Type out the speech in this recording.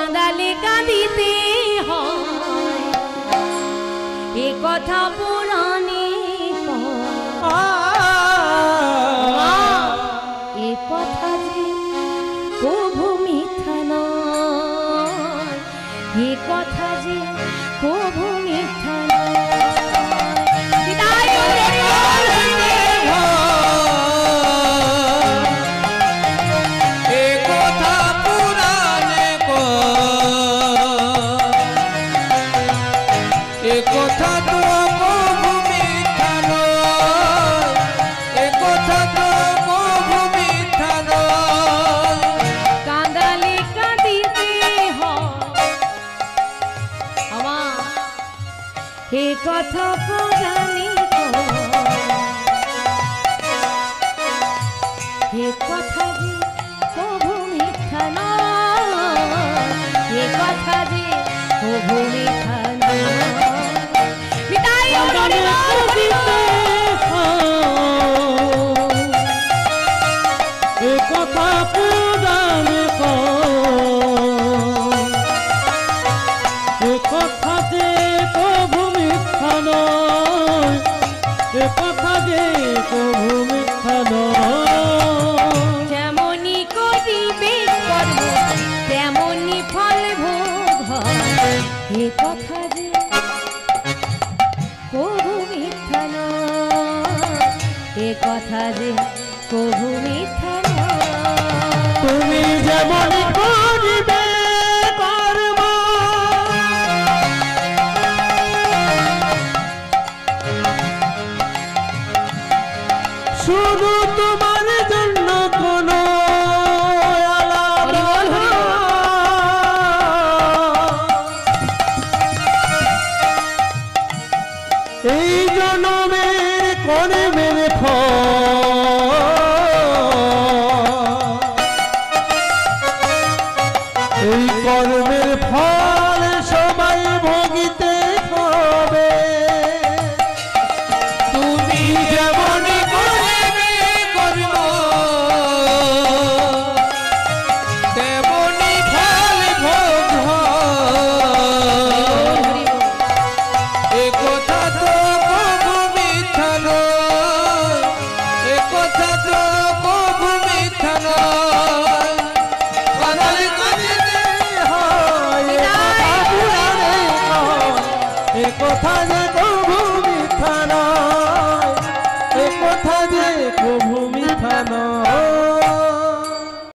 কাঁদালে কাঁদিতে হয় এ কথা পুরাণে এ কথা যে কভু মিথ্যা নয় এ কথা যে কভু মিথ্যা নয় কথা পুরাণে হে কথা যে কভু মিথ্যা নয় হে কথা যে কভু মিথ্যা কথা পুরাণে কথা যে কভু মিথ্যা নয় এ কথা যে কভু মিথ্যা নয় যেমনি করিবে কর্ম তেমনি ফল ভোগ হয় এ কথা যে কভু মিথ্যা নয় এ কথা যে কভু মিথ্যা নয় তুমি যেমনি করিবে শুধু তোমার জন্য কোনো এই জন্মের কর্মের ফল এই কর্মের ফল সবাই ভোগিতে হবে তুমি যেমন কথা যে কভু মিথ্যা নয় এ কথা যে কভু মিথ্যা নয়